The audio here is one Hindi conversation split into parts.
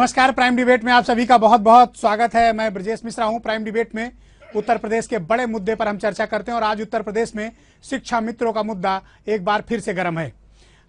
नमस्कार। प्राइम डिबेट में आप सभी का बहुत बहुत स्वागत है। मैं ब्रजेश मिश्रा हूं। प्राइम डिबेट में उत्तर प्रदेश के बड़े मुद्दे पर हम चर्चा करते हैं और आज उत्तर प्रदेश में शिक्षा मित्रों का मुद्दा एक बार फिर से गर्म है।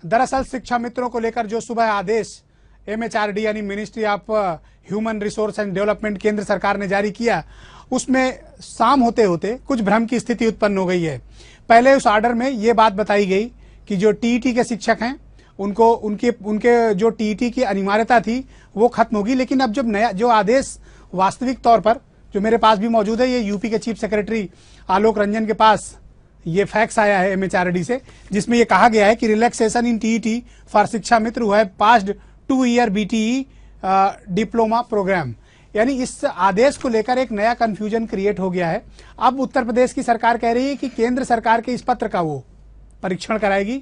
दरअसल शिक्षा मित्रों को लेकर जो सुबह आदेश MHRD यानी ministry of human resource and development केंद्र सरकार ने जारी किया, उसमें शाम होते होते कुछ भ्रम की स्थिति उत्पन्न हो गई है। पहले उस ऑर्डर में ये बात बताई गई कि जो TET के शिक्षक हैं उनको उनके जो TET की अनिवार्यता थी वो खत्म होगी, लेकिन अब जब नया जो आदेश वास्तविक तौर पर जो मेरे पास भी मौजूद है, ये यूपी के चीफ सेक्रेटरी आलोक रंजन के पास ये फैक्स आया है MHRD से, जिसमें ये कहा गया है कि relaxation in TET for shiksha mitra who have passed 2 year BTE diploma program. यानी इस आदेश को लेकर एक नया कंफ्यूजन क्रिएट हो गया है। अब उत्तर प्रदेश की सरकार कह रही है कि केंद्र सरकार के इस पत्र का वो परीक्षण कराएगी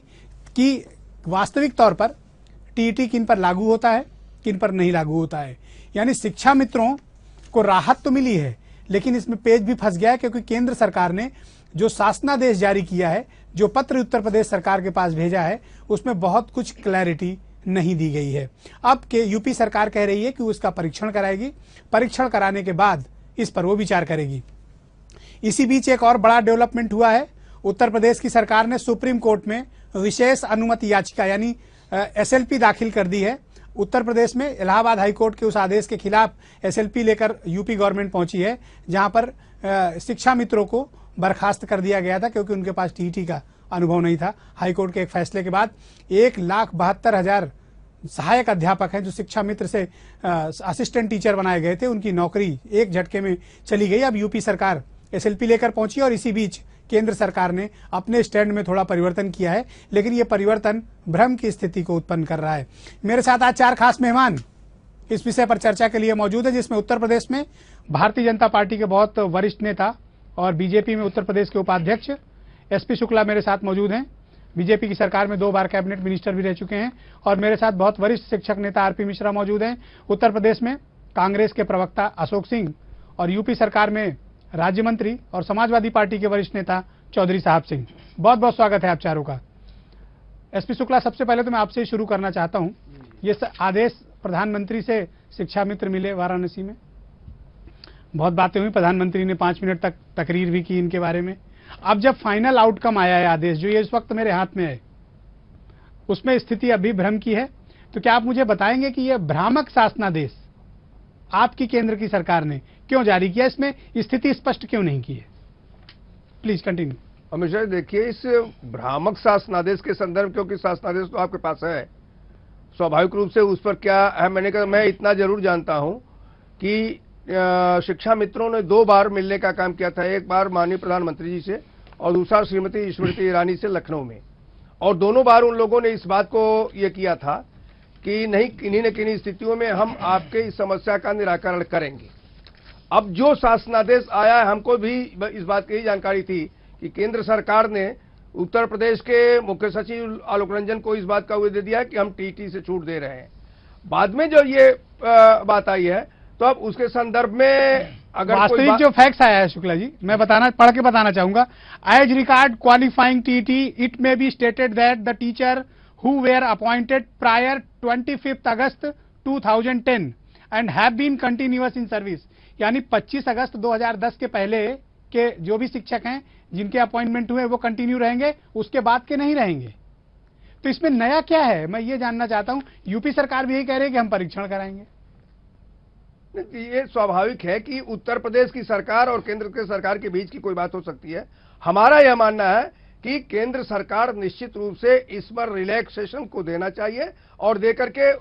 कि वास्तविक तौर पर TET किन पर लागू होता है, किन पर नहीं लागू होता है। यानी शिक्षा मित्रों को राहत तो मिली है, लेकिन इसमें पेच भी फंस गया है, क्योंकि केंद्र सरकार ने जो शासनादेश जारी किया है, जो पत्र उत्तर प्रदेश सरकार के पास भेजा है, उसमें बहुत कुछ क्लैरिटी नहीं दी गई है। अब के यूपी सरकार कह रही है कि उसका परीक्षण कराएगी, परीक्षण कराने के बाद इस पर वो विचार करेगी। इसी बीच एक और बड़ा डेवलपमेंट हुआ है। उत्तर प्रदेश की सरकार ने सुप्रीम कोर्ट में विशेष अनुमति याचिका यानी SLP दाखिल कर दी है। उत्तर प्रदेश में इलाहाबाद हाईकोर्ट के उस आदेश के खिलाफ SLP लेकर यूपी गवर्नमेंट पहुंची है, जहां पर शिक्षा मित्रों को बर्खास्त कर दिया गया था क्योंकि उनके पास TET का अनुभव नहीं था। हाईकोर्ट के एक फैसले के बाद 1,72,000 सहायक अध्यापक हैं जो शिक्षा मित्र से असिस्टेंट टीचर बनाए गए थे, उनकी नौकरी एक झटके में चली गई। अब यूपी सरकार SLP लेकर पहुंची और इसी बीच केंद्र सरकार ने अपने स्टैंड में थोड़ा परिवर्तन किया है, लेकिन यह परिवर्तन भ्रम की स्थिति को उत्पन्न कर रहा है। मेरे साथ आज 4 खास मेहमान इस विषय पर चर्चा के लिए मौजूद है, जिसमें उत्तर प्रदेश में भारतीय जनता पार्टी के बहुत वरिष्ठ नेता और बीजेपी में उत्तर प्रदेश के उपाध्यक्ष SP शुक्ला मेरे साथ मौजूद हैं। बीजेपी की सरकार में 2 बार कैबिनेट मिनिस्टर भी रह चुके हैं। और मेरे साथ बहुत वरिष्ठ शिक्षक नेता RP मिश्रा मौजूद हैं। उत्तर प्रदेश में कांग्रेस के प्रवक्ता अशोक सिंह और यूपी सरकार में राज्य मंत्री और समाजवादी पार्टी के वरिष्ठ नेता चौधरी साहब सिंह। बहुत बहुत स्वागत है आप चारों का। SP शुक्ला, सबसे पहले तो मैं आपसे शुरू करना चाहता हूं। ये आदेश प्रधानमंत्री से शिक्षा मित्र मिले वाराणसी में, बहुत बातें हुई, प्रधानमंत्री ने 5 मिनट तक तकरीर भी की इनके बारे में। अब जब फाइनल आउटकम आया है आदेश, जो ये इस वक्त मेरे हाथ में है, उसमें स्थिति अभी भ्रम की है। तो क्या आप मुझे बताएंगे कि यह भ्रामक शासनादेश आपकी केंद्र की सरकार ने क्यों जारी किया, इसमें स्थिति स्पष्ट क्यों नहीं की है? Please continue. हमेशा देखिए इस भ्रामक शासनादेश के संदर्भ, क्योंकि शासनादेश तो आपके पास है, स्वाभाविक रूप से उस पर क्या है, मैंने कहा मैं इतना जरूर जानता हूं कि शिक्षा मित्रों ने 2 बार मिलने का काम किया था। एक बार माननीय प्रधानमंत्री जी से और दूसरा श्रीमती स्मृति ईरानी से लखनऊ में, और दोनों बार उन लोगों ने इस बात को ये किया था कि नहीं, किन्हीं न किन्हीं स्थितियों में हम आपके इस समस्या का निराकरण करेंगे। अब जो शासनादेश आया है, हमको भी इस बात की जानकारी थी कि केंद्र सरकार ने उत्तर प्रदेश के मुख्य सचिव आलोक रंजन को इस बात का दे दिया कि हम TET से छूट दे रहे हैं। बाद में जो ये बात आई है, तो अब उसके संदर्भ में अगर वास्तविक जो फैक्ट्स आया है शुक्ला जी, मैं पढ़ के बताना चाहूंगा। As regard qualifying TET, it may be stated that the teacher who were appointed prior 25 August 2010 and have been continuous in service. यानी 25 अगस्त 2010 के पहले के जो भी शिक्षक हैं जिनके अपॉइंटमेंट हुए वो कंटिन्यू रहेंगे, उसके बाद के नहीं रहेंगे। तो इसमें नया क्या है, मैं ये जानना चाहता हूं। यूपी सरकार भी यही कह रही है कि हम परीक्षण कराएंगे। ये स्वाभाविक है कि उत्तर प्रदेश की सरकार और केंद्र की सरकार के बीच की कोई बात हो सकती है। हमारा यह मानना है कि केंद्र सरकार निश्चित रूप से इस पर रिलैक्सेशन को देना चाहिए और देकर के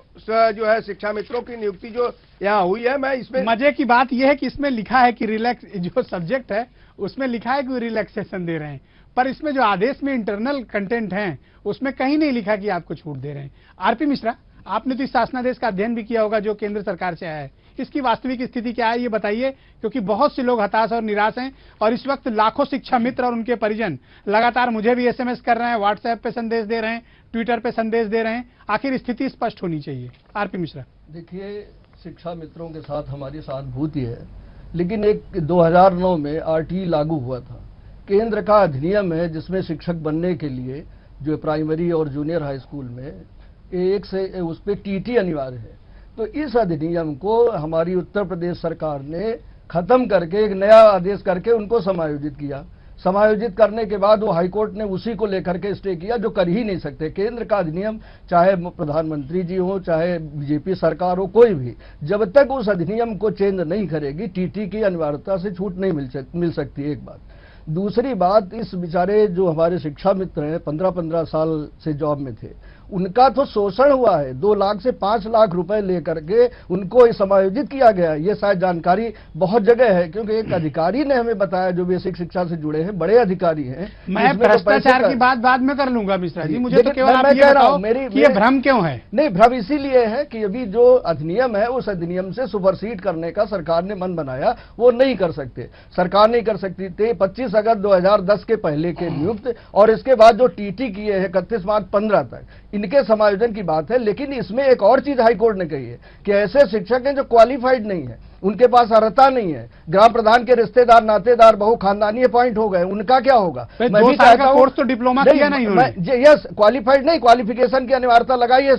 जो है शिक्षा मित्रों की नियुक्ति जो यहाँ हुई है, मैं इसमें मजे की बात यह है कि इसमें लिखा है कि रिलैक्स, जो सब्जेक्ट है उसमें लिखा है कि रिलैक्सेशन दे रहे हैं, पर इसमें जो आदेश में इंटरनल कंटेंट है उसमें कहीं नहीं लिखा कि आपको छूट दे रहे हैं। RP मिश्रा, आपने तो इस शासनादेश का अध्ययन भी किया होगा जो केंद्र सरकार से आया है, इसकी वास्तविक स्थिति क्या है ये बताइए, क्योंकि बहुत से लोग हताश और निराश हैं और इस वक्त लाखों शिक्षा मित्र और उनके परिजन लगातार मुझे भी SMS कर रहे हैं, व्हाट्सएप पे संदेश दे रहे हैं, ट्विटर पे संदेश दे रहे हैं। आखिर स्थिति स्पष्ट होनी चाहिए। RP मिश्रा, देखिए शिक्षा मित्रों के साथ हमारी सहानुभूति है, लेकिन एक 2009 में RTE लागू हुआ था। केंद्र का अधिनियम है जिसमें शिक्षक बनने के लिए जो प्राइमरी और जूनियर हाई स्कूल में एक से उस पर TET अनिवार्य है। तो इस अधिनियम को हमारी उत्तर प्रदेश सरकार ने खत्म करके एक नया आदेश करके उनको समायोजित किया। समायोजित करने के बाद वो हाईकोर्ट ने उसी को लेकर के स्टे किया, जो कर ही नहीं सकते। केंद्र का अधिनियम, चाहे प्रधानमंत्री जी हो, चाहे बीजेपी सरकार हो, कोई भी जब तक उस अधिनियम को चेंज नहीं करेगी, टीटी की अनिवार्यता से छूट नहीं मिल सकती। एक बात। दूसरी बात, इस बेचारे जो हमारे शिक्षा मित्र हैं, 15-15 साल से जॉब में थे, उनका तो शोषण हुआ है। 2 लाख से 5 लाख रुपए लेकर के उनको समायोजित किया गया। ये शायद जानकारी बहुत जगह है, क्योंकि एक अधिकारी ने हमें बताया जो बेसिक शिक्षा से जुड़े हैं, बड़े अधिकारी हैं। मैं भ्रष्टाचार की बात बाद में कर लूंगा मिश्रा जी, मुझे तो केवल आप ये बताओ कि ये भ्रम क्यों है? नहीं, भ्रम इसीलिए है कि अभी जो अधिनियम है उस अधिनियम से सुपरसीड करने का सरकार ने मन बनाया, वो नहीं कर सकते। सरकार नहीं कर सकती थी 25 अगस्त 2010 के पहले के नियुक्त, और इसके बाद जो टीटी किए हैं 31 मार्च 15 तक, इनके समायोजन की बात है। लेकिन इसमें एक और चीज हाईकोर्ट ने कही है कि ऐसे शिक्षक हैं जो क्वालिफाइड नहीं है, उनके पास अर्हता नहीं है, ग्राम प्रधान के रिश्तेदार, नातेदार, बहु खानदानी अपॉइंट हो गए, उनका क्या होगा? मैं भी चाहता हूं, कोर्स तो डिप्लोमा किया नहीं उन्होंने। यस, क्वालिफाइड नहीं, क्वालिफिकेशन की अनिवार्यता लगाई है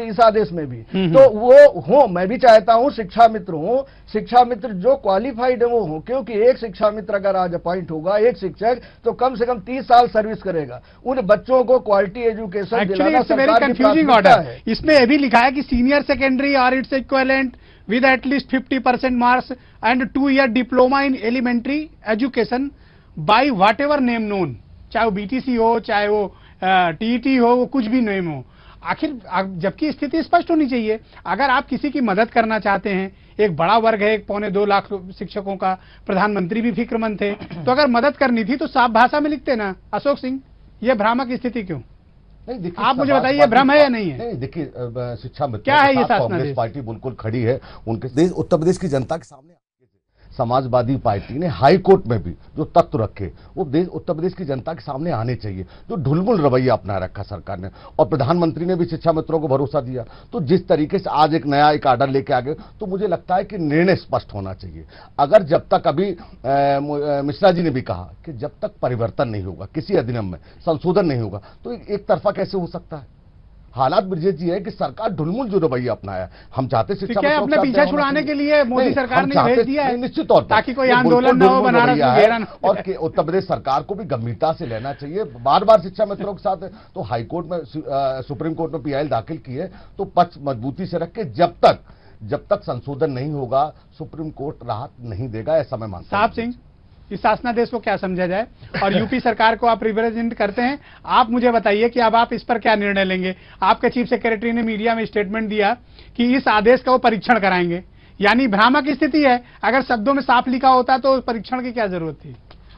इस आदेश में भी। तो वो हो, मैं भी चाहता हूं शिक्षा मित्र हो, शिक्षा मित्र जो क्वालिफाइड है वो हो, क्योंकि एक शिक्षा मित्र अगर आज अपॉइंट होगा, एक शिक्षक, तो कम से कम 30 साल सर्विस करेगा। उन बच्चों को क्वालिटी एजुकेशन दिलाना सरकार की प्राथमिकता है। इसमें यह भी लिखा है कि सीनियर सेकेंडरी और its equivalent with at least 50% marks and 2-year diploma in elementary education by whatever name known, चाहे वो BTC हो, चाहे वो TET हो, वो कुछ भी नेम हो। आखिर जबकि स्थिति स्पष्ट होनी चाहिए। अगर आप किसी की मदद करना चाहते हैं, एक बड़ा वर्ग है, 1.25-2 लाख शिक्षकों का, प्रधानमंत्री भी फिक्रमंद थे, तो अगर मदद करनी थी तो साफ भाषा में लिखते ना। अशोक सिंह, ये भ्रामक स्थिति क्यों? नहीं, देखिए, आप मुझे बताइए भ्रम है या नहीं है? नहीं, देखिए, शिक्षा मित्रों क्या है ये कांग्रेस पार्टी बिल्कुल खड़ी है। उनके देश, उत्तर प्रदेश की जनता के सामने समाजवादी पार्टी ने हाई कोर्ट में भी जो तथ्य रखे, वो उत्तर प्रदेश की जनता के सामने आने चाहिए। जो ढुलमुल रवैया अपना रखा सरकार ने, और प्रधानमंत्री ने भी शिक्षा मित्रों को भरोसा दिया, तो जिस तरीके से आज एक नया आर्डर लेके आ गए, तो मुझे लगता है कि निर्णय स्पष्ट होना चाहिए। अगर जब तक, अभी मिश्रा जी ने भी कहा कि जब तक परिवर्तन नहीं होगा, किसी अधिनियम में संशोधन नहीं होगा, तो एक तरफा कैसे हो सकता है? हालात ब्रजेश जी है कि सरकार ढुलमुल जो रवैया अपनाया, हम चाहते शिक्षा अपने पीछे छुड़ाने के लिए मोदी सरकार ने भेज दिया है, निश्चित तौर पर, ताकि कोई आंदोलन न हो, बनारस में घेरा न हो। और उत्तर प्रदेश सरकार को भी गंभीरता से लेना चाहिए। बार बार शिक्षा मित्रों के साथ, तो हाईकोर्ट में, सुप्रीम कोर्ट में PIL दाखिल की है, तो पक्ष मजबूती से रख के जब तक संशोधन नहीं होगा, सुप्रीम कोर्ट राहत नहीं देगा, ऐसा मैं मानता हूं। साहब सिंह, इस शासनादेश को क्या समझा जाए? और यूपी सरकार को आप रिप्रेजेंट करते हैं, आप मुझे बताइए कि अब आप इस पर क्या निर्णय लेंगे? आपके चीफ सेक्रेटरी ने मीडिया में स्टेटमेंट दिया कि इस आदेश का वो परीक्षण कराएंगे, यानी भ्रामक स्थिति है। अगर शब्दों में साफ लिखा होता तो परीक्षण की क्या जरूरत थी?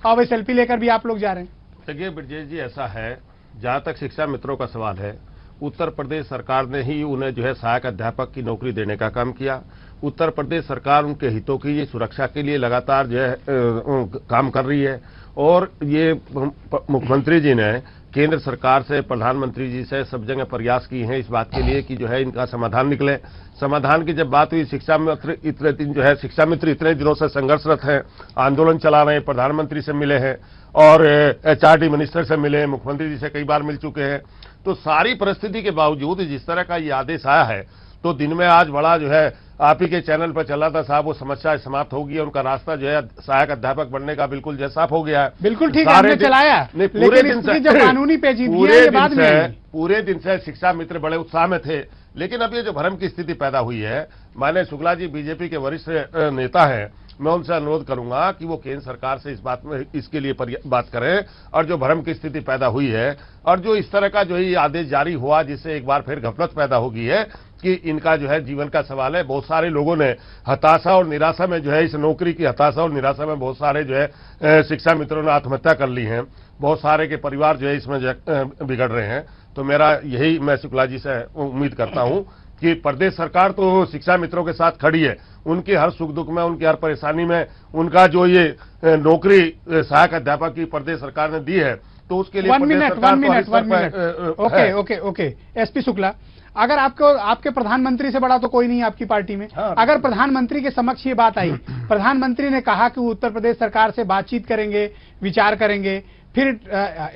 और सेल्फी लेकर भी आप लोग जा रहे हैं। देखिए ब्रजेश जी, ऐसा है, जहां तक शिक्षा मित्रों का सवाल है, उत्तर प्रदेश सरकार ने ही उन्हें जो है सहायक अध्यापक की नौकरी देने का काम किया। उत्तर प्रदेश सरकार उनके हितों की सुरक्षा के लिए लगातार जो है काम कर रही है, और ये मुख्यमंत्री जी ने केंद्र सरकार से, प्रधानमंत्री जी से सब जगह प्रयास किए हैं इस बात के लिए कि जो है इनका समाधान निकले। समाधान की जब बात हुई, शिक्षा मित्र इतने दिनों से संघर्षरत हैं, आंदोलन चला रहे हैं, प्रधानमंत्री से मिले हैं और HRD मिनिस्टर से मिले हैं, मुख्यमंत्री जी से कई बार मिल चुके हैं। तो सारी परिस्थिति के बावजूद जिस तरह का ये आदेश आया है, तो दिन में आज बड़ा जो है आप ही के चैनल पर चला था साहब, वो समस्या समाप्त हो गई है, उनका रास्ता जो है सहायक अध्यापक बनने का बिल्कुल जो साफ हो गया है। बिल्कुल ठीक है, हमने चलाया, पूरे दिन से जब कानूनी पूरे दिन से शिक्षा मित्र बड़े उत्साह में थे। लेकिन अब ये जो भ्रम की स्थिति पैदा हुई है, माननीय शुक्ला जी बीजेपी के वरिष्ठ नेता हैं, मैं उनसे अनुरोध करूंगा कि वो केंद्र सरकार से इस बात में, इसके लिए बात करें। और जो भ्रम की स्थिति पैदा हुई है, और जो इस तरह का जो ये आदेश जारी हुआ, जिससे एक बार फिर गफलत पैदा हो गई है कि इनका जो है जीवन का सवाल है। बहुत सारे लोगों ने हताशा और निराशा में जो है, इस नौकरी की हताशा और निराशा में बहुत सारे जो है शिक्षा मित्रों ने आत्महत्या कर ली हैं। बहुत सारे के परिवार जो है इसमें बिगड़ रहे हैं। तो मेरा यही, मैं शुक्ला जी से उम्मीद करता हूं कि प्रदेश सरकार तो शिक्षा मित्रों के साथ खड़ी है, उनके हर सुख दुख में, उनकी हर परेशानी में, उनका जो ये नौकरी सहायक अध्यापक की प्रदेश सरकार ने दी है, तो उसके लिए one minute okay SP Shukla, अगर आपके प्रधानमंत्री से बड़ा तो कोई नहीं है आपकी पार्टी में। अगर प्रधानमंत्री के समक्ष ये बात आई, प्रधानमंत्री ने कहा कि वो उत्तर प्रदेश सरकार से बातचीत करेंगे, विचार करेंगे, फिर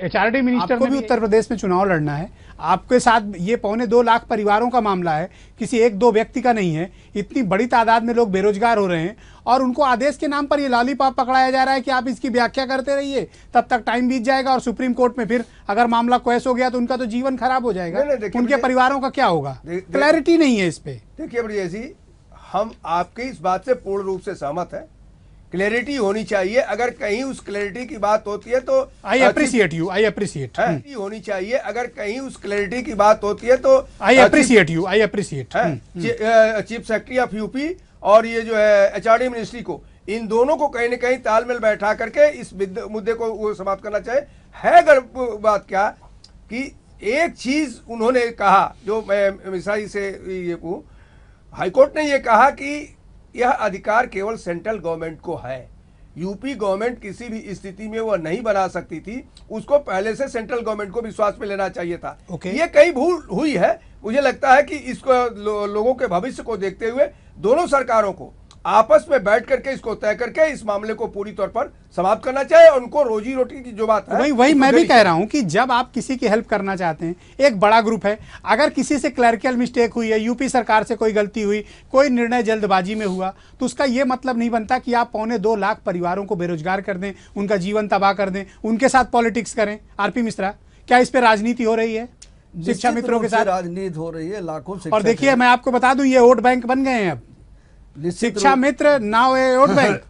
HRD मिनिस्टर आपको भी उत्तर प्रदेश में चुनाव लड़ना है, आपके साथ ये 1.25 लाख परिवारों का मामला है, किसी एक दो व्यक्ति का नहीं है। इतनी बड़ी तादाद में लोग बेरोजगार हो रहे हैं और उनको आदेश के नाम पर ये लॉलीपॉप पकड़ाया जा रहा है कि आप इसकी व्याख्या करते रहिए, तब तक टाइम बीत जाएगा और सुप्रीम कोर्ट में फिर अगर मामला क्वेश हो गया तो उनका तो जीवन खराब हो जाएगा। नहीं, देखिए उनके परिवारों का क्या होगा? क्लैरिटी नहीं है इस पे। देखिए ब्रजेश जी, हम आपकी इस बात से पूर्ण रूप से सहमत है। क्लैरिटी होनी चाहिए। अगर कहीं उस क्लैरिटी की बात होती है तो I appreciate you, I appreciate होनी चाहिए। अगर कहीं उस क्लैरिटी की बात होती है तो I appreciate you, I appreciate chief secretary of UP और ये जो है HRD मिनिस्ट्री को, इन दोनों को कहीं न कहीं तालमेल बैठा करके इस मुद्दे को समाप्त करना चाहिए। है बात क्या कि एक चीज उन्होंने कहा जो मैं मिश्रा जी से ये कहूं, हाईकोर्ट ने ये कहा कि यह अधिकार केवल सेंट्रल गवर्नमेंट को है। यूपी गवर्नमेंट किसी भी स्थिति में वह नहीं बना सकती थी, उसको पहले से सेंट्रल गवर्नमेंट को विश्वास में लेना चाहिए था। ये कई भूल हुई है। मुझे लगता है कि इसको लोगों के भविष्य को देखते हुए दोनों सरकारों को आपस में बैठ करके इसको तय करके इस मामले को पूरी तौर पर समाप्त करना चाहिए। उनको रोजी रोटी की जो बात है वही मैं भी कह रहा हूं कि जब आप किसी की हेल्प करना चाहते हैं, एक बड़ा ग्रुप है, अगर किसी से क्लरिकल मिस्टेक हुई है, यूपी सरकार से कोई गलती हुई, कोई निर्णय जल्दबाजी में हुआ, तो उसका यह मतलब नहीं बनता कि आप 1.25 लाख परिवारों को बेरोजगार कर दें, उनका जीवन तबाह कर दें, उनके साथ पॉलिटिक्स करें। आरपी मिश्रा, क्या इस पे राजनीति हो रही है? शिक्षा मित्रों के साथ राजनीति हो रही है, लाखों शिक्षक। और देखिए मैं आपको बता दूं, ये वोट बैंक बन गए हैं अब। शिक्षा मित्र नाउ ए वोट बैंक।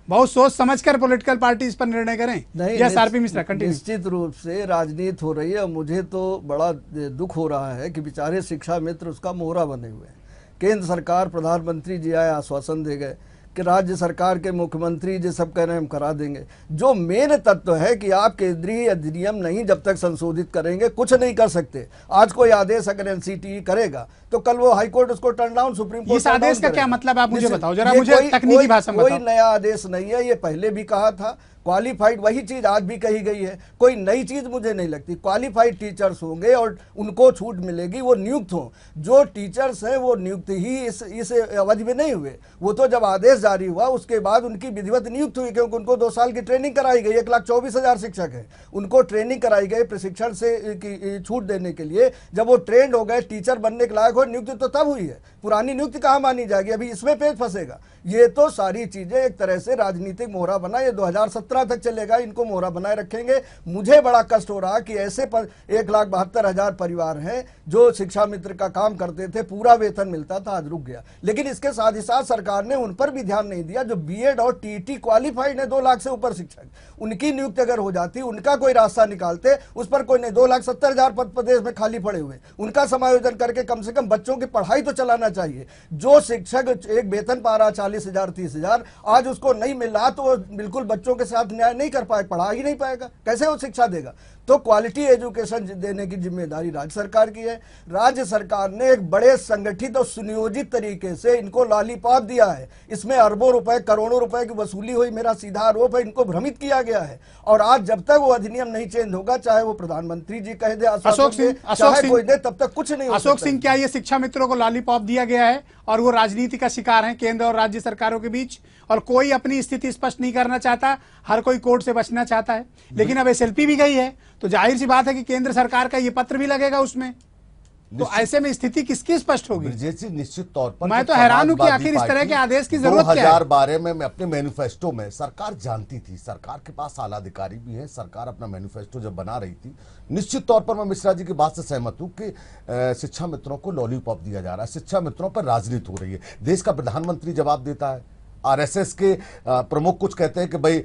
बहुत सोच समझकर पॉलिटिकल पार्टी इस पर निर्णय करें। Yes RP Mishra, continue. निश्चित रूप से राजनीति हो रही है। मुझे तो बड़ा दुख हो रहा है कि बेचारे शिक्षा मित्र उसका मोहरा बने हुए हैं। केंद्र सरकार, प्रधानमंत्री जी आए, आश्वासन दे गए कि राज्य सरकार के मुख्यमंत्री जी सब कह रहे हैं हम करा देंगे। जो मेन तत्व है कि आप केंद्रीय अधिनियम नहीं जब तक संशोधित करेंगे कुछ नहीं कर सकते। आज कोई आदेश अगर NCTE करेगा तो कल वो हाईकोर्ट उसको टर्न डाउन, सुप्रीम कोर्ट इस आदेश का क्या मतलब आप मुझे बताओ जरा, मुझे तकनीकी भाषा में बताओ। कोई नया आदेश नहीं है, ये पहले भी कहा था। क्वालिफाइड वही चीज आज भी कही गई है, कोई नई चीज मुझे नहीं लगती। क्वालिफाइड टीचर्स होंगे और उनको छूट मिलेगी, वो नियुक्त हों। जो टीचर्स हैं वो नियुक्त ही इस अवधि में नहीं हुए, वो तो जब आदेश जारी हुआ उसके बाद उनकी विधिवत नियुक्त हुई, क्योंकि उनको 2 साल की ट्रेनिंग कराई गई। 1,24,000 शिक्षक हैं, उनको ट्रेनिंग कराई गई प्रशिक्षण से छूट देने के लिए। जब वो ट्रेंड हो गए, टीचर बनने के लायक हो, नियुक्ति तो तब हुई है। पुरानी नियुक्ति कहाँ मानी जाएगी? अभी इसमें पेच फंसेगा। ये तो सारी चीजें एक तरह से राजनीतिक मोहरा बना, ये 2017 तक चलेगा, इनको मोहरा बनाए रखेंगे। मुझे बड़ा कष्ट हो रहा कि ऐसे 1,72,000 परिवार हैं जो शिक्षा मित्र का काम करते थे, पूरा वेतन मिलता था, आज रुक गया। लेकिन इसके साथ ही साथ सरकार ने उन पर भी ध्यान नहीं दिया जो BEd और TET क्वालिफाइड है, 2 लाख से ऊपर शिक्षक, उनकी नियुक्ति अगर हो जाती, उनका कोई रास्ता निकालते, उस पर कोई नहीं। 2,70,000 पद प्रदेश में खाली पड़े हुए, उनका समायोजन करके कम से कम बच्चों की पढ़ाई तो चलाना चाहिए। जो शिक्षक एक वेतन पा रहा 40,000 30,000, आज उसको नहीं मिल रहा तो वो बिल्कुल बच्चों के साथ न्याय नहीं कर पाएगा, पढ़ा ही नहीं पाएगा, कैसे वो शिक्षा देगा? तो क्वालिटी एजुकेशन देने की जिम्मेदारी राज्य सरकार की है। राज्य सरकार ने एक बड़े संगठित और सुनियोजित तरीके से इनको लॉलीपॉप दिया है। इसमें अरबों रुपए, करोड़ों रुपए की वसूली हुई, मेरा सीधा आरोप है। इनको भ्रमित किया गया है और आज जब तक वो अधिनियम नहीं चेंज होगा, चाहे वो प्रधानमंत्री जी कह दे, अशोक सिंह कोई दे, तब तक कुछ नहीं हो सकता। अशोक सिंह, क्या ये शिक्षा मित्रों को लॉलीपॉप दिया गया है और वो राजनीति का शिकार है केंद्र और राज्य सरकारों के बीच, और कोई अपनी स्थिति स्पष्ट नहीं करना चाहता, हर कोई कोर्ट से बचना चाहता है? लेकिन अब SLP भी गई है तो जाहिर सी बात है कि केंद्र सरकार का ये पत्र भी लगेगा उसमें, तो ऐसे में स्थिति किसकी स्पष्ट होगी? निश्चित तौर पर मैं तो हैरान हूं कि आखिर इस तरह के आदेश की जरूरत क्या है? 2012 में मैं अपने मैनिफेस्टो में, सरकार जानती थी, सरकार के पास आला अधिकारी भी है, सरकार अपना मैनिफेस्टो जब बना रही थी, निश्चित तौर पर मैं मिश्रा जी की बात से सहमत हूं कि शिक्षा मित्रों को लॉलीपॉप दिया जा रहा है, शिक्षा मित्रों पर राजनीति हो रही है। देश का प्रधानमंत्री जवाब देता है, RSS के प्रमुख कुछ कहते हैं कि भाई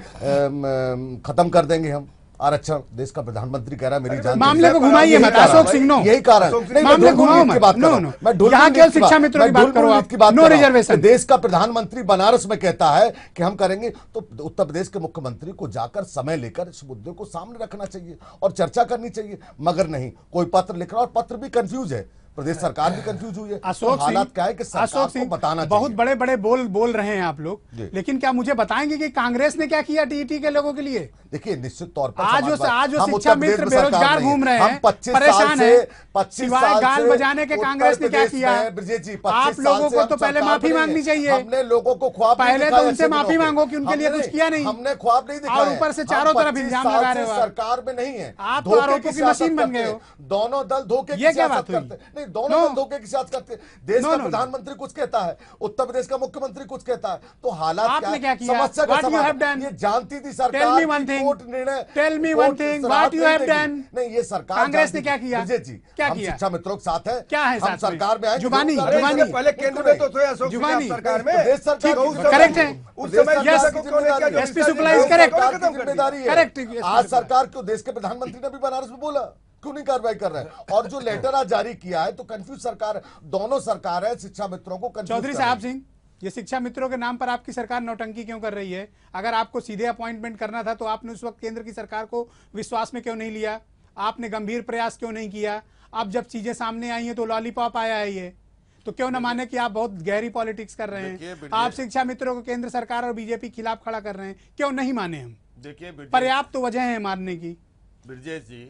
खत्म कर देंगे हम आरक्षण, देश का प्रधानमंत्री कह रहा है मेरी जान। मामले को घुमाइए मत अशोक सिंह, नो, यही कारण, मामले घुमाओ मत, नो, यहाँ केवल शिक्षा मित्रों की बात करो आप, नो रिजर्वेशन। देश का प्रधानमंत्री बनारस में कहता है कि हम करेंगे, तो उत्तर प्रदेश के मुख्यमंत्री को जाकर समय लेकर इस मुद्दे को सामने रखना चाहिए और चर्चा करनी चाहिए, मगर नहीं, कोई पत्र लिख रहा है और पत्र भी कंफ्यूज है। प्रदेश सरकार भी कंफ्यूज हुई है। अशोक तो हालात क्या है कि सिंह, सरकार को बताना बहुत चाहिए। बड़े बड़े बोल रहे हैं आप लोग, लेकिन क्या मुझे बताएंगे कि कांग्रेस ने क्या किया टीईटी के लोगों के लिए? देखिए निश्चित तौर पर आज जो हम शिक्षा उत्तर प्रदेश मित्र में सरकार बेरोजगार नहीं है। घूम रहे हम हैं, 25 परेशान साल से है, 25 सिवाय साल गाल से बजाने के कांग्रेस ने क्या उत्तर किया? प्रदेश में ब्रजेश जी, 25 आप साल लोगों से को हम तो पहले सरकार माफी में नहीं मांगनी है। चाहिए। हमने लोगों को ख्वाब नहीं पहले तो दिखाए उनसे ऐसे माफी दिनों के। मांगो कि उनके लिए हमने कुछ किया नहीं। हमने ख्वाब नहीं दिखाए और ऊपर से चारों तरफ इल्जाम लगा रहे हो आप। सरकार में नहीं है, आप तो धोखे आरोपों की सियासत मशीन बन करते गए हैं। हो। दोनों दल धोखे की ये क्या सियासत बात हुई? करते हैं। नहीं, दोनों दल धोखे की सियासत करते हैं। देश का प्रधानमंत्री कुछ कहता है, उत्तर प्रदेश का मुख्यमंत्री कुछ कहता है, तो हालात आपने क्या किया? समस्या का What you have समाधान done? ये जानती थी सरकार। Tell me one की thing. कोर्ट निर्णय, Tell me court one thing. राहत What you नहीं have देगी। done? नहीं, ये सरकार कांग्रेस जानती ने क्या थी। किया? ब्रजेश जी, क्या हम किया? शिक्षा मित्रों के साथ है। क्या है हम साथ में? सरकार में आए जुबानी, जरूर जुबानी। करेंगे। पहले केंद्र में तो थे अशोक जुबानी। सिंह सरकार में। प्रदेश सरकार तो की उस जिम्मेदारी करेक्ट है। उस समय प्रदेश yes, सरकार की जिम्मेदारी है। SP Shukla is correct. सरकार की जिम्मेदारी है। Correct. आज सरकार क्यों, देश के प्रधानमंत्री ने भी बनारस में बोला, क्यों नहीं कार्रवाई कर रहा है? और जो लेटर आज जारी किया है तो कंफ्यूज सरकार, दोनों सरकार है, शिक्षा मित्रों को कंफ्यूज चौधरी साहब सिंह, ये शिक्षा मित्रों के नाम पर आपकी सरकार नौटंकी क्यों कर रही है? अगर आपको सीधे अपॉइंटमेंट करना था तो आपने उस वक्त केंद्र की सरकार को विश्वास में क्यों नहीं लिया? आपने गंभीर प्रयास क्यों नहीं किया? अब जब चीजें सामने आई हैं तो लॉलीपॉप आया है ये, तो क्यों न माने कि आप बहुत गहरी पॉलिटिक्स कर रहे हैं? आप शिक्षा मित्रों को केंद्र सरकार और बीजेपी खिलाफ खड़ा कर रहे हैं, क्यों नहीं माने हम? देखिए पर्याप्त तो वजह है मानने की। ब्रजेश जी,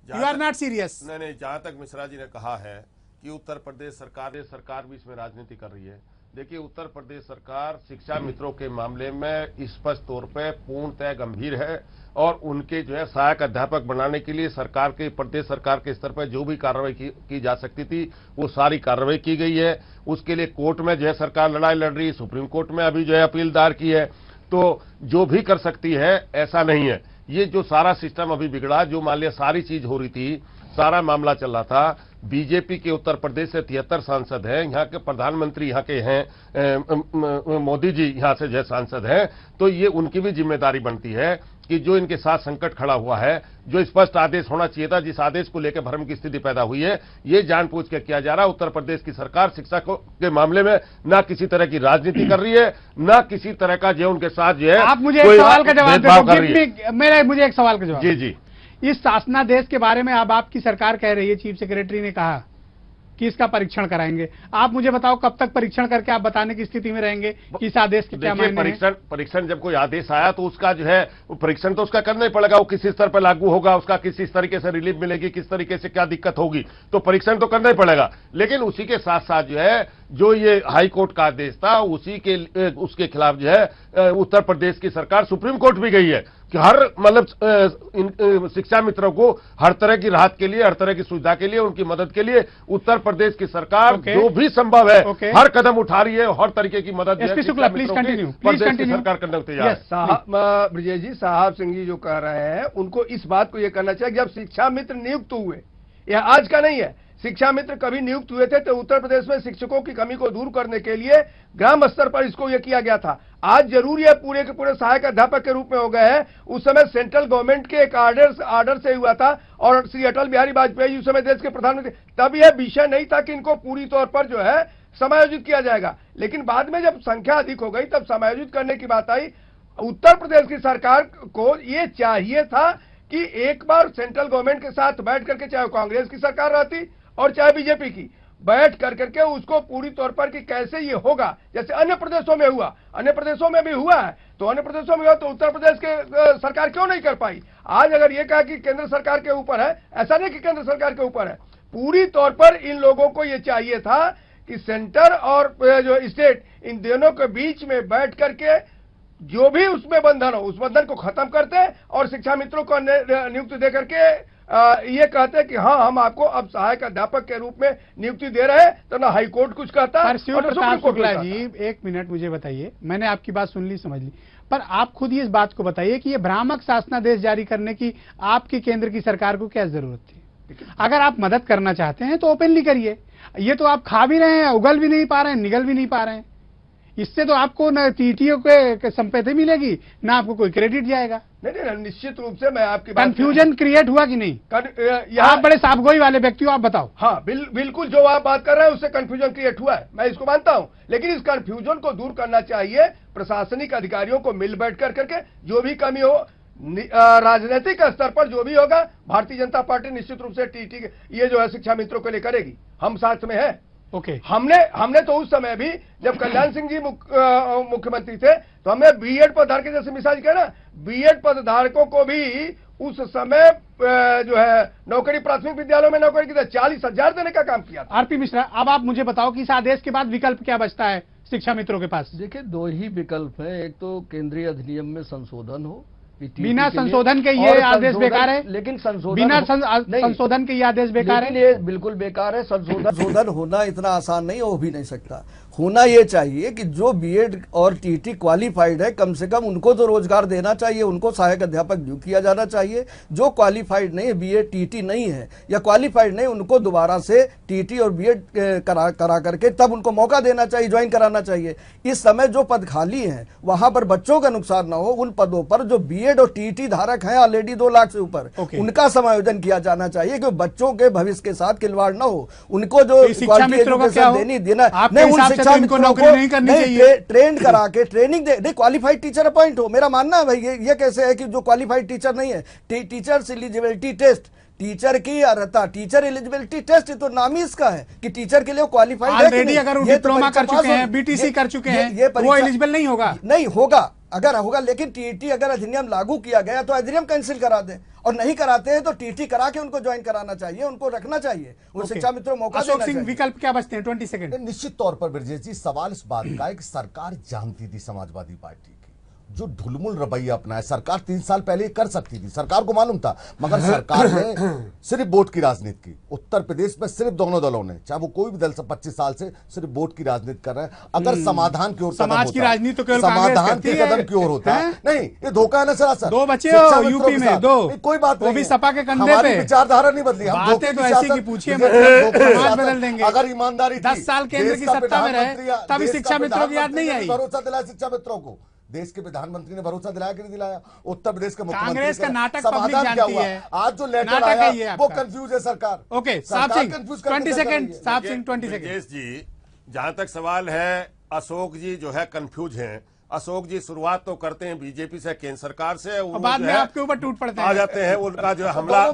यू आर नॉट सीरियस। नहीं, जहां तक मिश्रा जी ने कहा है कि उत्तर प्रदेश सरकार भी इसमें राजनीति कर रही है। देखिए, उत्तर प्रदेश सरकार शिक्षा मित्रों के मामले में स्पष्ट तौर पे पूर्णतः गंभीर है और उनके जो है सहायक अध्यापक बनाने के लिए सरकार के, प्रदेश सरकार के स्तर पर जो भी कार्रवाई की जा सकती थी वो सारी कार्रवाई की गई है। उसके लिए कोर्ट में जो है सरकार लड़ाई लड़ रही है, सुप्रीम कोर्ट में अभी जो है अपील दायर की है, तो जो भी कर सकती है ऐसा नहीं है। ये जो सारा सिस्टम अभी बिगड़ा, जो मान लिया सारी चीज हो रही थी, सारा मामला चल रहा था, बीजेपी के उत्तर प्रदेश से 73 सांसद हैं, यहाँ के प्रधानमंत्री यहाँ के हैं, मोदी जी यहाँ से जो सांसद हैं, तो ये उनकी भी जिम्मेदारी बनती है कि जो इनके साथ संकट खड़ा हुआ है, जो स्पष्ट आदेश होना चाहिए था, जिस आदेश को लेकर भ्रम की स्थिति पैदा हुई है, ये जानबूझ के किया जा रहा है। उत्तर प्रदेश की सरकार शिक्षा के मामले में ना किसी तरह की राजनीति कर रही है, ना किसी तरह का जो उनके साथ जो है आप मुझे एक सवाल का जवाब दे। मुझे एक सवाल का जवाब। जी जी, इस शासनादेश के बारे में अब आपकी सरकार कह रही है, चीफ सेक्रेटरी ने कहा कि इसका परीक्षण कराएंगे। आप मुझे बताओ कब तक परीक्षण करके आप बताने की स्थिति में रहेंगे कि इस आदेश के क्या मायने हैं? परीक्षण जब कोई आदेश आया तो उसका जो है परीक्षण तो उसका करना ही पड़ेगा। वो किस स्तर पर लागू होगा, उसका किस तरीके से रिलीफ मिलेगी, किस तरीके से क्या दिक्कत होगी, तो परीक्षण तो करना ही पड़ेगा। लेकिन उसी के साथ साथ जो है, जो ये हाई कोर्ट का आदेश था, उसके खिलाफ जो है उत्तर प्रदेश की सरकार सुप्रीम कोर्ट भी गई है कि हर मतलब शिक्षा मित्रों को हर तरह की राहत के लिए, हर तरह की सुविधा के लिए, उनकी मदद के लिए उत्तर प्रदेश की सरकार जो भी संभव है हर कदम उठा रही है, हर तरीके की मदद SP Shukla please continue, please continue. सरकार करने को तैयार है। ब्रजेश जी, साहब सिंह जी जो कह रहे हैं, उनको इस बात को यह करना चाहिए कि जब शिक्षा मित्र नियुक्त हुए, यह आज का नहीं है, शिक्षा मित्र कभी नियुक्त हुए थे तो उत्तर प्रदेश में शिक्षकों की कमी को दूर करने के लिए ग्राम स्तर पर इसको यह किया गया था। आज जरूरी है पूरे के पूरे सहायक अध्यापक के रूप में हो गए हैं। उस समय सेंट्रल गवर्नमेंट के एक आर्डर से हुआ था और श्री अटल बिहारी वाजपेयी उस समय देश के प्रधानमंत्री, तब यह विषय नहीं था कि इनको पूरी तौर पर जो है समायोजित किया जाएगा। लेकिन बाद में जब संख्या अधिक हो गई तब समायोजित करने की बात आई। उत्तर प्रदेश की सरकार को यह चाहिए था कि एक बार सेंट्रल गवर्नमेंट के साथ बैठ करके, चाहे कांग्रेस की सरकार रहती और चाहे बीजेपी की, बैठ कर करके उसको पूरी तौर पर कि कैसे ये होगा, जैसे अन्य प्रदेशों में हुआ, अन्य प्रदेशों में भी हुआ है, तो अन्य प्रदेशों में हुआ तो उत्तर प्रदेश के सरकार क्यों नहीं कर पाई? आज अगर ये कहा कि केंद्र सरकार के ऊपर है, ऐसा नहीं कि केंद्र सरकार के ऊपर है, पूरी तौर पर इन लोगों को ये चाहिए था कि सेंटर और जो स्टेट, इन दोनों के बीच में बैठ करके जो भी उसमें बंधन हो, उस बंधन को खत्म करते और शिक्षा मित्रों को नियुक्ति दे करके ये कहते हैं कि हाँ, हम आपको अब सहायक अध्यापक के रूप में नियुक्ति दे रहे हैं, तो ना हाई कोर्ट कुछ कहता है। प्रताप शुक्ला जी, एक मिनट मुझे बताइए, मैंने आपकी बात सुन ली, समझ ली, पर आप खुद ही इस बात को बताइए कि ये भ्रामक शासनादेश जारी करने की आपकी केंद्र की सरकार को क्या जरूरत थी? अगर आप मदद करना चाहते हैं तो ओपनली करिए। ये तो आप खा भी रहे हैं, उगल भी नहीं पा रहे हैं, निगल भी नहीं पा रहे हैं। इससे तो आपको न टीटीओ के संपत्ति मिलेगी, ना आपको कोई क्रेडिट जाएगा। नहीं, निश्चित रूप से मैं आपकी बात, कंफ्यूजन क्रिएट हुआ कि नहीं? आप बड़े साफगोई वाले व्यक्ति हो, आप बताओ। हाँ, बिल्कुल जो आप बात कर रहे हैं उससे कंफ्यूजन क्रिएट हुआ है, मैं इसको मानता हूं, लेकिन इस कंफ्यूजन को दूर करना चाहिए प्रशासनिक अधिकारियों को मिल बैठ कर करके, जो भी कमी हो, राजनीतिक स्तर पर जो भी होगा भारतीय जनता पार्टी निश्चित रूप से टीटी ये जो है शिक्षा मित्रों के लिए करेगी, हम साथ में है। ओके हमने तो उस समय भी जब कल्याण सिंह जी मुख्यमंत्री थे तो हमने बीएड पदधारक के जैसे मिसाल किया ना, बीएड पदधारकों को भी उस समय जो है नौकरी प्राथमिक विद्यालयों में नौकरी की 40,000 देने का काम किया था। आरपी मिश्रा, अब आप मुझे बताओ कि इस आदेश के बाद विकल्प क्या बचता है शिक्षा मित्रों के पास? देखिए, दो ही विकल्प है, एक तो केंद्रीय अधिनियम में संशोधन हो, बिना संशोधन के ये आदेश बेकार है। लेकिन संशोधन बिना संशोधन के ये आदेश बेकार है, ये बिल्कुल बेकार है। संशोधन होना इतना आसान नहीं हो भी नहीं सकता। होना ये चाहिए कि जो बीएड और टीटी क्वालिफाइड है कम से कम उनको तो रोजगार देना चाहिए, उनको सहायक अध्यापक नियुक्त किया जाना चाहिए। जो क्वालिफाइड नहीं है, बीएड टीटी नहीं है या क्वालिफाइड नहीं, उनको दोबारा से टीटी और बीएड करा करके तब उनको मौका देना चाहिए, ज्वाइन कराना चाहिए। इस समय जो पद खाली हैं वहां पर बच्चों का नुकसान ना हो, उन पदों पर जो बीएड और टीटी धारक हैं ऑलरेडी 2 लाख से ऊपर, उनका समायोजन किया जाना चाहिए कि बच्चों के भविष्य के साथ खिलवाड़ ना हो। उनको जो क्वालिटी एजुकेशन देना नहीं, इनको नौकरी नहीं करनी चाहिए, ट्रेंड करा के ट्रेनिंग दे, क्वालिफाइड टीचर अपॉइंट हो। मेरा मानना है भाई ये कैसे है कि जो क्वालिफाइड टीचर नहीं है, टीचर्स एलिजिबिलिटी टेस्ट, टीचर की अर्हता, टीचर एलिजिबिलिटी टेस्ट, तो नाम ही इसका है कि टीचर के लिए क्वालिफाइड है कि नहीं। अगर वो डिप्लोमा कर चुके हैं, बीटीसी कर चुके हैं, वो एलिजिबल नहीं होगा। नहीं होगा, अगर होगा, लेकिन टीटी अगर अधिनियम लागू किया गया तो अधिनियम कैंसिल करा दें, और नहीं कराते हैं तो टीटी करा के उनको ज्वाइन कराना चाहिए, उनको रखना चाहिए, उन शिक्षा मित्रों को मौका देना चाहिए। विकल्प क्या बचते हैं? 20 सेकंड। निश्चित तौर पर ब्रजेश जी, सवाल इस बात का है कि सरकार जानती थी समाजवादी पार्टी जो ढुलमुल रवैया अपनाया, सरकार 3 साल पहले कर सकती थी, सरकार को मालूम था, मगर सरकार ने सिर्फ वोट की राजनीति की। उत्तर प्रदेश में सिर्फ दोनों दलों ने, चाहे वो कोई भी दल, 25 साल से सिर्फ वोट की राजनीति कर रहे हैं। अगर समाधान की ओर समाज की राजनीति तो समाधान के कदम की ओर होता है, नहीं, ये धोखा है ना सरासर। 2 बच्चे हो यूपी में, 2, कोई बात नहीं, वो भी सपा के कंधे पे। हमारी विचारधारा नहीं बदली, हम बातें तो ऐसी की पूछिए, समाज बदल देंगे। अगर ईमानदारी 10 साल केंद्र की सत्ता में रहे तभी शिक्षा मित्रों की याद नहीं आई। भरोसा दिलाया शिक्षा मित्रों को, देश के प्रधानमंत्री ने भरोसा दिलाया कि नहीं दिलाया? उत्तर प्रदेश के मुख्यमंत्री, कांग्रेस का नाटक समाधान पब्लिक क्या जानती हुआ? है। आज जो लेटर नाटक है ये आया आपका। वो कंफ्यूज है सरकार। ओके, साहब सिंह 20 सेकंड, साहब सिंह 20 सेकंड। ब्रजेश जी, जहां तक सवाल है, अशोक जी जो है कंफ्यूज हैं। अशोक जी शुरुआत तो करते हैं बीजेपी से, केंद्र सरकार से, बाद में आपके ऊपर टूट पड़ते हैं, आ जाते हैं। उनका जो हमला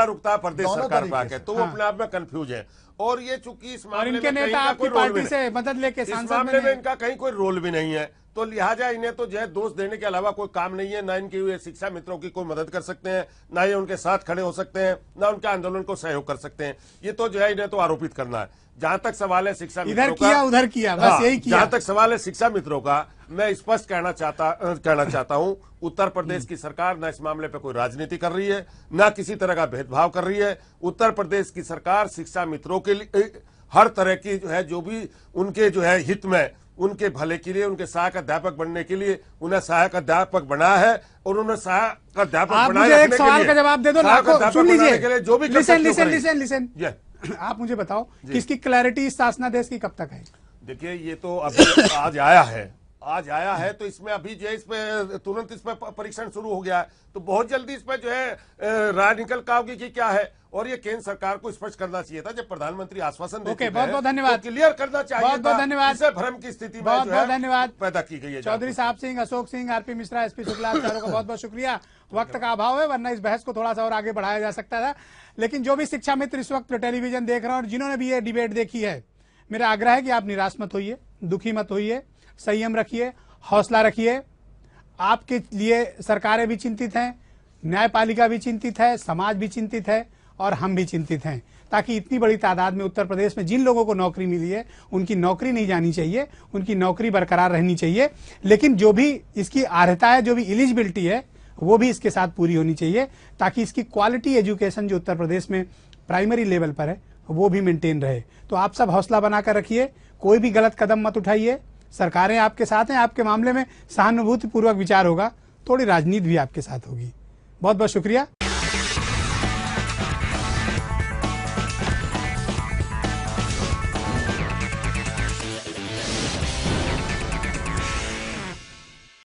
रुकता है प्रदेश सरकार पे आके, तो वो अपने आप में कंफ्यूज है। और ये चूंकि इस मामले में नेता आपकी पार्टी से मदद लेके इस मामले में इनका कहीं कोई रोल भी नहीं है, तो लिहाजा इन्हें तो जो है दोष देने के अलावा कोई काम नहीं है। ना इनकी शिक्षा मित्रों की कोई मदद कर सकते हैं, ना ये उनके साथ खड़े हो सकते हैं, ना उनके आंदोलन को सहयोग कर सकते हैं। ये तो जो है इन्हें तो आरोपित करना है। जहां तक सवाल है शिक्षा मित्रों का, इधर किया उधर किया, बस यही किया। जहां तक सवाल है शिक्षा मित्रों का, मैं स्पष्ट कहना चाहता हूं, उत्तर प्रदेश की सरकार न इस मामले पर कोई राजनीति कर रही है, न किसी तरह का भेदभाव कर रही है। उत्तर प्रदेश की सरकार शिक्षा मित्रों के लिए हर तरह की जो है, जो भी उनके जो है हित में, उनके भले के लिए, उनके सहायक अध्यापक बनने के लिए उन्हें सहायक अध्यापक बनाया है, और उन्होंने सहायक अध्यापक बनाया। एक सवाल का जवाब दे दो, सुन लीजिए, जो भी लिसन आप मुझे बताओ किसकी क्लैरिटी इस शासनादेश की कब तक है? देखिए, ये तो अभी आज आया है, तो इसमें अभी जो है इस पे तुरंत इस पे परीक्षण शुरू हो गया है, तो बहुत जल्दी इस पे जो है राय निकल का होगी कि क्या है। और ये केंद्र सरकार को स्पष्ट करना चाहिए था, जब प्रधानमंत्री आश्वासन देते हैं, बहुत बहुत धन्यवाद, क्लियर करना चाहिए, बहुत बहुत धन्यवाद। इसे भ्रम की स्थिति में बहुत बहुत धन्यवाद पैदा की गई है। चौधरी साहब सिंह, अशोक सिंह, आरपी मिश्रा, एसपी शुक्ला, चारों का बहुत बहुत शुक्रिया। वक्त का अभाव है, वरना इस बहस को थोड़ा सा और आगे बढ़ाया जा सकता था। लेकिन जो भी शिक्षा मित्र इस वक्त टेलीविजन देख रहे हैं और जिन्होंने भी ये डिबेट देखी है, मेरा आग्रह है कि आप निराश मत होइए, दुखी मत होइए, संयम रखिए, हौसला रखिए। आपके लिए सरकारें भी चिंतित हैं, न्यायपालिका भी चिंतित है, समाज भी चिंतित है, और हम भी चिंतित हैं, ताकि इतनी बड़ी तादाद में उत्तर प्रदेश में जिन लोगों को नौकरी मिली है उनकी नौकरी नहीं जानी चाहिए, उनकी नौकरी बरकरार रहनी चाहिए। लेकिन जो भी इसकी अर्हता है, जो भी एलिजिबिलिटी है, वो भी इसके साथ पूरी होनी चाहिए, ताकि इसकी क्वालिटी एजुकेशन जो उत्तर प्रदेश में प्राइमरी लेवल पर है वो भी मेंटेन रहे। तो आप सब हौसला बनाकर रखिए, कोई भी गलत कदम मत उठाइए। सरकारें आपके साथ हैं, आपके मामले में सहानुभूतिपूर्वक विचार होगा, थोड़ी राजनीति भी आपके साथ होगी। बहुत बहुत शुक्रिया।